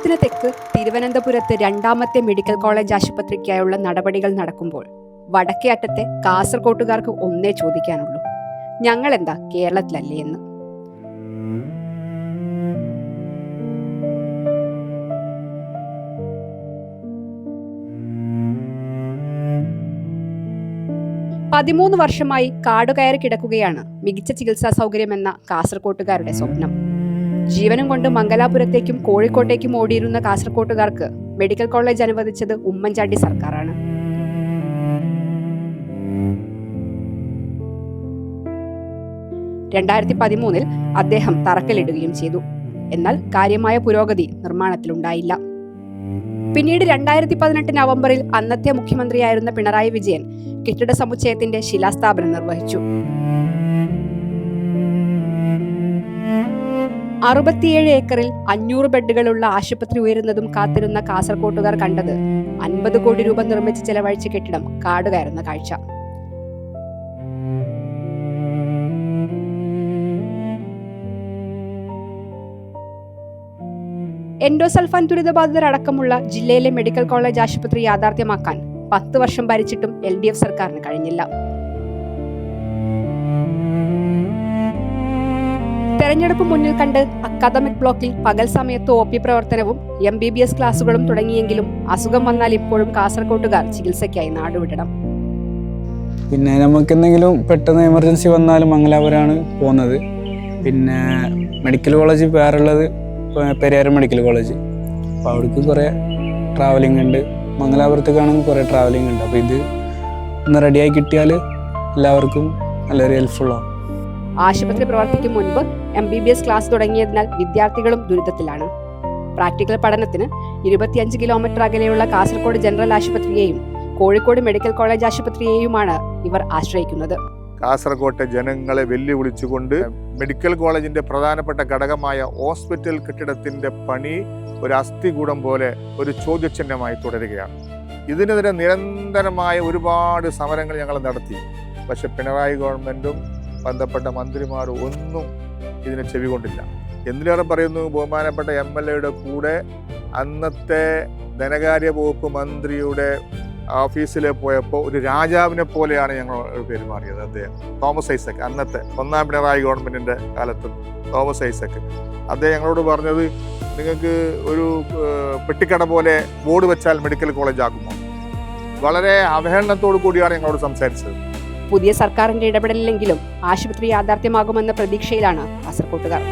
കേരളത്തിന് തെക്ക് തിരുവനന്തപുരത്ത് രണ്ടാമത്തെ മെഡിക്കൽ കോളേജ് ആശുപത്രിക്കായുള്ള നടപടികൾ നടക്കുമ്പോൾ വടക്കേ അറ്റത്തെ കാസർകോട്ടുകാർക്ക് ഒന്നേ ചോദിക്കാനുള്ളൂ, ഞങ്ങളെന്താ കേരളത്തിലല്ലേ എന്ന്. പതിമൂന്ന് വർഷമായി കാടുകയറി കിടക്കുകയാണ് മികച്ച ചികിത്സാ സൗകര്യമെന്ന കാസർകോട്ടുകാരുടെ സ്വപ്നം. ജീവനും കൊണ്ട് മംഗലാപുരത്തേക്കും കോഴിക്കോട്ടേക്കും ഓടിയിരുന്ന കാസർകോട്ടുകാർക്ക് മെഡിക്കൽ കോളേജ് അനുവദിച്ചത് ഉമ്മൻചാണ്ടി സർക്കാരാണ്. (2013) അദ്ദേഹം തറക്കല്ലിടുകയും ചെയ്തു. എന്നാൽ കാര്യമായ പുരോഗതി നിർമ്മാണത്തിലുണ്ടായില്ല. പിന്നീട് 2018 നവംബറിൽ അന്നത്തെ മുഖ്യമന്ത്രിയായിരുന്ന പിണറായി വിജയൻ കെട്ടിട സമുച്ചയത്തിന്റെ ശിലാസ്ഥാപനം നിർവഹിച്ചു. 67 ഏക്കറിൽ 500 ബെഡുകളുള്ള ആശുപത്രി ഉയരുന്നതും കാത്തിരുന്ന കാസർകോട്ടുകാർ കണ്ടത് 50 കോടി രൂപ നിർമ്മിച്ച് ചെലവഴിച്ച കെട്ടിടം കാടുകയറുന്ന കാഴ്ച. എൻഡോസൾഫാൻ ദുരിതബാധിതരടക്കമുള്ള ജില്ലയിലെ മെഡിക്കൽ കോളേജ് ആശുപത്രി യാഥാർത്ഥ്യമാക്കാൻ 10 വർഷം ഭരിച്ചിട്ടും LDF സർക്കാരിന് കഴിഞ്ഞില്ല. തെരഞ്ഞെടുപ്പ് മുന്നിൽ കണ്ട് അക്കാദമിക് ബ്ലോക്കിൽ പകൽ സമയത്ത് OP പ്രവർത്തനവും MBBS ക്ലാസുകളും തുടങ്ങിയെങ്കിലും അസുഖം വന്നാൽ ഇപ്പോഴും കാസർകോട്ടുകാർ ചികിത്സയ്ക്കായി നാടുവിടണം. പിന്നെ നമുക്ക് എന്തെങ്കിലും പെട്ടെന്ന് എമർജൻസി വന്നാലും മംഗലാപുരമാണ് പോകുന്നത്. പിന്നെ മെഡിക്കൽ കോളേജ് വേറുള്ളത് പെരിയാരം മെഡിക്കൽ കോളേജ്. അപ്പോൾ അവിടേക്ക് കുറേ ട്രാവലിംഗ് ഉണ്ട്. മംഗലാപുരത്തേക്കാണെങ്കിൽ കുറേ ട്രാവലിംഗ് ഉണ്ട്. അപ്പോൾ ഇത് ഒന്ന് റെഡിയായി കിട്ടിയാൽ എല്ലാവർക്കും നല്ലൊരു ഹെൽപ്ഫുള്ളാണ്. ആശുപത്രി പ്രവർത്തിക്കും മുൻപ് MBBS ക്ലാസ് തുടങ്ങിയതിനാൽ വിദ്യാർത്ഥികളും ദുരിതത്തിലാണ്. പ്രാക്ടിക്കൽ പഠനത്തിന് 25 കിലോമീറ്റർ അകലെയുള്ള കാസർഗോഡ് ജനറൽ ആശുപത്രിയെയും കോഴിക്കോട് മെഡിക്കൽ കോളേജ് ആശുപത്രിയെയുമാണ് ഇവർ ആശ്രയിക്കുന്നത്. കാസർകോട്ടെ ജനങ്ങളെ വെല്ലുവിളിച്ചുകൊണ്ട് മെഡിക്കൽ കോളേജിന്റെ പ്രധാനപ്പെട്ട ഘടകമായ ഹോസ്പിറ്റൽ കെട്ടിടത്തിന്റെ പണി ഒരു അസ്ഥികൂടം പോലെ ഒരു ചോദ്യചിഹ്നമായി തുടരുകയാണ്. ഇതിനെതിരെ നിരന്തരമായ ഒരുപാട് സമരങ്ങൾ ഞങ്ങൾ നടത്തി. പക്ഷെ പിണറായി ഗവൺമെന്റും ബന്ധപ്പെട്ട മന്ത്രിമാരും ഒന്നും ഇതിനെ ചെവികൊണ്ടില്ല. എന്തിനേറെ പറയുന്നു, ബഹുമാനപ്പെട്ട MLA കൂടെ അന്നത്തെ ധനകാര്യ വകുപ്പ് മന്ത്രിയുടെ ഓഫീസിൽ പോയപ്പോൾ ഒരു രാജാവിനെ പോലെയാണ് ഞങ്ങൾ പെരുമാറിയത്. അദ്ദേഹം തോമസ് ഐസക്, അന്നത്തെ ഒന്നാം പിണറായി ഗവൺമെന്റിന്റെ കാലത്ത് തോമസ് ഐസക്, അദ്ദേഹം ഞങ്ങളോട് പറഞ്ഞത്, നിങ്ങൾക്ക് ഒരു പെട്ടിക്കട പോലെ ബോർഡ് വെച്ചാൽ മെഡിക്കൽ കോളേജ് ആകുമോ? വളരെ അവഹേളനത്തോടു കൂടിയാണ് ഞങ്ങളോട് സംസാരിച്ചത്. പുതിയ സർക്കാരിന്റെ ഇടപെടലില്ലെങ്കിലും ആശുപത്രി യാഥാർത്ഥ്യമാകുമെന്ന പ്രതീക്ഷയിലാണ് കാസർകോട്ടുകാർ.